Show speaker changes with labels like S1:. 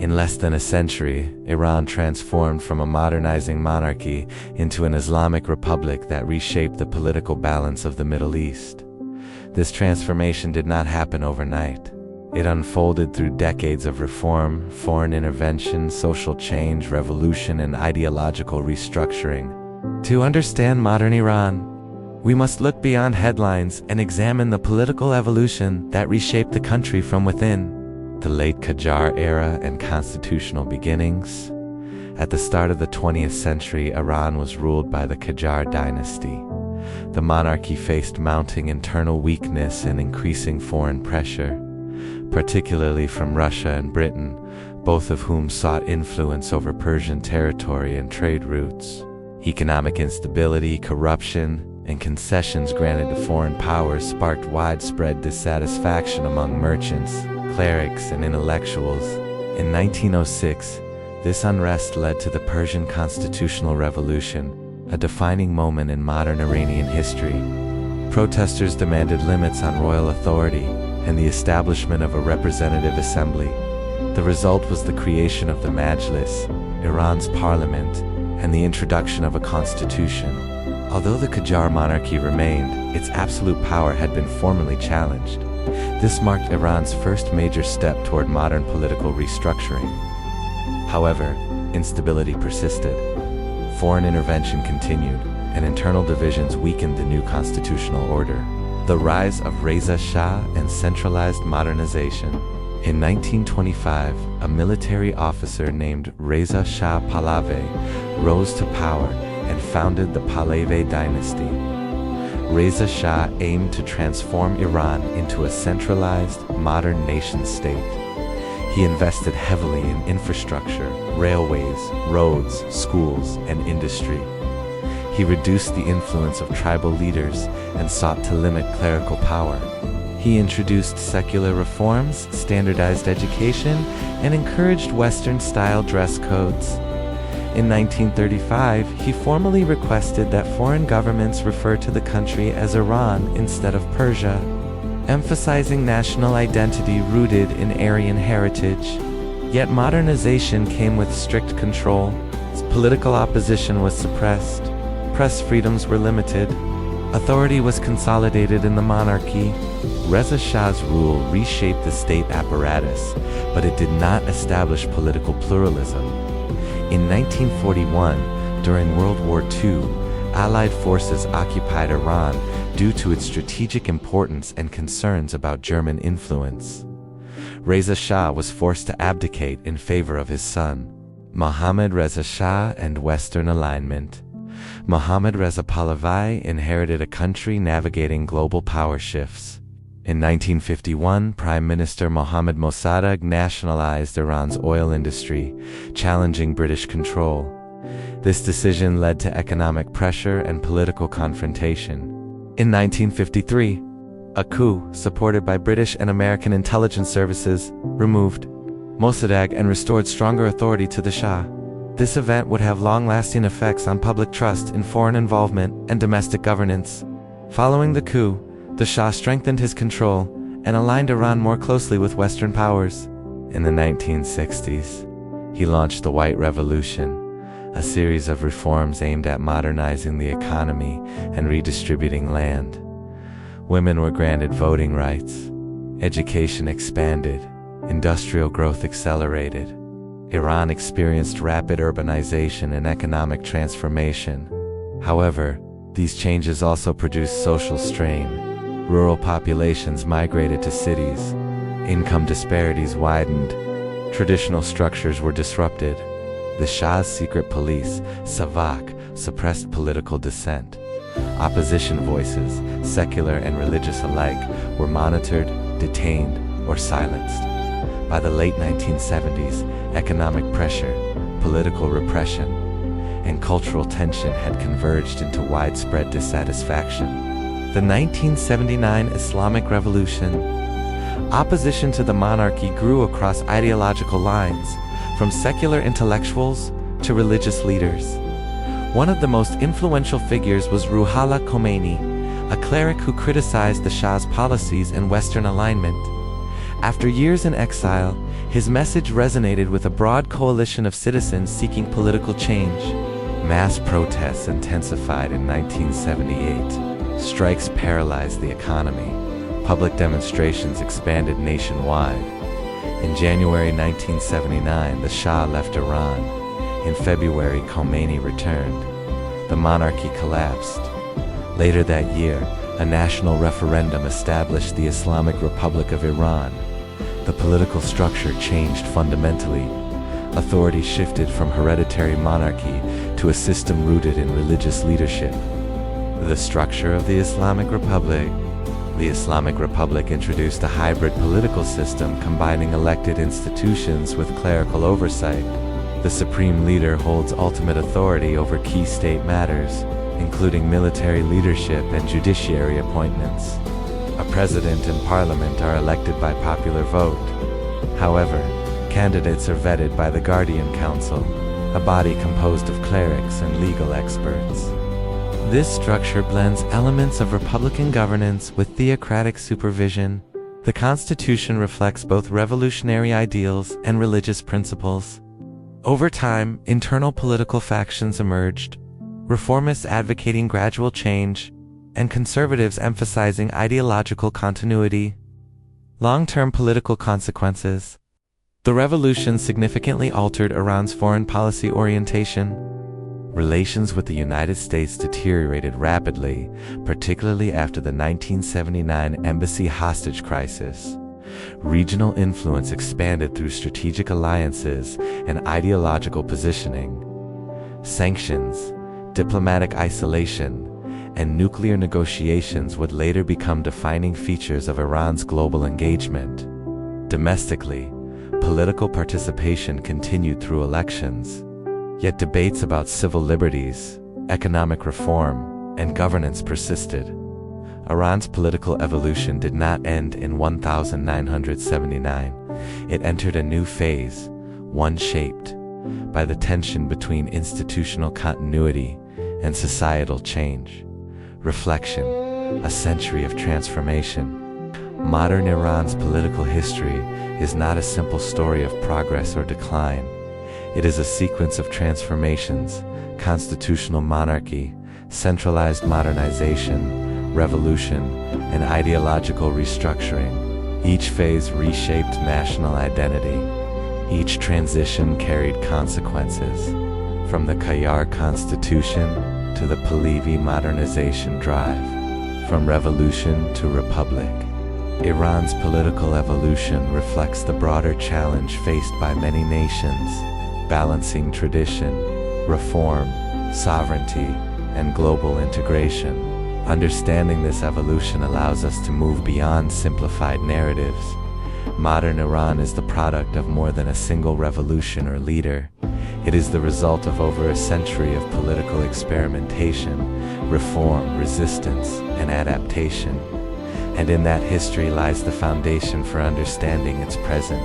S1: In less than a century, Iran transformed from a modernizing monarchy into an Islamic Republic that reshaped the political balance of the Middle East. This transformation did not happen overnight. It unfolded through decades of reform, foreign intervention, social change, revolution, and ideological restructuring. To understand modern Iran, we must look beyond headlines and examine the political evolution that reshaped the country from within. The late Qajar era and constitutional beginnings. At the start of the 20th century, Iran was ruled by the Qajar dynasty. The monarchy faced mounting internal weakness and increasing foreign pressure, particularly from Russia and Britain, both of whom sought influence over Persian territory and trade routes. Economic instability, corruption, and concessions granted to foreign powers sparked widespread dissatisfaction among merchants, clerics, and intellectuals. In 1906, this unrest led to the Persian Constitutional Revolution, a defining moment in modern Iranian history. Protesters demanded limits on royal authority and the establishment of a representative assembly. The result was the creation of the Majlis, Iran's parliament, and the introduction of a constitution. Although the Qajar monarchy remained, its absolute power had been formally challenged. This marked Iran's first major step toward modern political restructuring. However, instability persisted. Foreign intervention continued, and internal divisions weakened the new constitutional order. The rise of Reza Shah and centralized modernization. In 1925, a military officer named Reza Shah Pahlavi rose to power and founded the Pahlavi Dynasty. Reza Shah aimed to transform Iran into a centralized, modern nation-state. He invested heavily in infrastructure, railways, roads, schools, and industry. He reduced the influence of tribal leaders and sought to limit clerical power. He introduced secular reforms, standardized education, and encouraged Western-style dress codes. In 1935, he formally requested that foreign governments refer to the country as Iran instead of Persia, emphasizing national identity rooted in Aryan heritage. Yet modernization came with strict control. Political opposition was suppressed. Press freedoms were limited. Authority was consolidated in the monarchy. Reza Shah's rule reshaped the state apparatus, but it did not establish political pluralism. In 1941, during World War II, Allied forces occupied Iran due to its strategic importance and concerns about German influence. Reza Shah was forced to abdicate in favor of his son, Mohammad Reza Shah, and Western alignment. Mohammad Reza Pahlavi inherited a country navigating global power shifts. In 1951, Prime Minister Mohammad Mossadegh nationalized Iran's oil industry, challenging British control. This decision led to economic pressure and political confrontation. In 1953, a coup, supported by British and American intelligence services, removed Mossadegh and restored stronger authority to the Shah. This event would have long-lasting effects on public trust in foreign involvement and domestic governance. Following the coup, the Shah strengthened his control and aligned Iran more closely with Western powers. In the 1960s, he launched the White Revolution, a series of reforms aimed at modernizing the economy and redistributing land. Women were granted voting rights. Education expanded. Industrial growth accelerated. Iran experienced rapid urbanization and economic transformation. However, these changes also produced social strain. Rural populations migrated to cities. Income disparities widened. Traditional structures were disrupted. The Shah's secret police, Savak, suppressed political dissent. Opposition voices, secular and religious alike, were monitored, detained, or silenced. By the late 1970s, economic pressure, political repression, and cultural tension had converged into widespread dissatisfaction. The 1979 Islamic Revolution. Opposition to the monarchy grew across ideological lines, from secular intellectuals to religious leaders. One of the most influential figures was Ruhollah Khomeini, a cleric who criticized the Shah's policies and Western alignment. After years in exile, His message resonated with a broad coalition of citizens seeking political change. Mass protests intensified in 1978. Strikes paralyzed the economy. Public demonstrations expanded nationwide. In January 1979, the Shah left Iran. In February, Khomeini returned. The monarchy collapsed. Later that year, a national referendum established the Islamic Republic of Iran. The political structure changed fundamentally. Authority shifted from hereditary monarchy to a system rooted in religious leadership. The structure of the Islamic Republic. The Islamic Republic introduced a hybrid political system combining elected institutions with clerical oversight. The supreme leader holds ultimate authority over key state matters, including military leadership and judiciary appointments. A president and parliament are elected by popular vote. However, candidates are vetted by the Guardian Council, a body composed of clerics and legal experts. This structure blends elements of republican governance with theocratic supervision. The Constitution reflects both revolutionary ideals and religious principles. Over time, internal political factions emerged, reformists advocating gradual change, and conservatives emphasizing ideological continuity. Long-term political consequences. The revolution significantly altered Iran's foreign policy orientation. Relations with the United States deteriorated rapidly, particularly after the 1979 embassy hostage crisis. Regional influence expanded through strategic alliances and ideological positioning. Sanctions, diplomatic isolation, and nuclear negotiations would later become defining features of Iran's global engagement. Domestically, political participation continued through elections, yet debates about civil liberties, economic reform, and governance persisted. Iran's political evolution did not end in 1979. It entered a new phase, one shaped by the tension between institutional continuity and societal change. Reflection, a century of transformation. Modern Iran's political history is not a simple story of progress or decline. It is a sequence of transformations: constitutional monarchy, centralized modernization, revolution, and ideological restructuring. Each phase reshaped national identity. Each transition carried consequences, from the Qajar constitution to the Pahlavi modernization drive, from revolution to republic. Iran's political evolution reflects the broader challenge faced by many nations, balancing tradition, reform, sovereignty, and global integration. Understanding this evolution allows us to move beyond simplified narratives. Modern Iran is the product of more than a single revolution or leader. It is the result of over a century of political experimentation, reform, resistance, and adaptation. And in that history lies the foundation for understanding its present.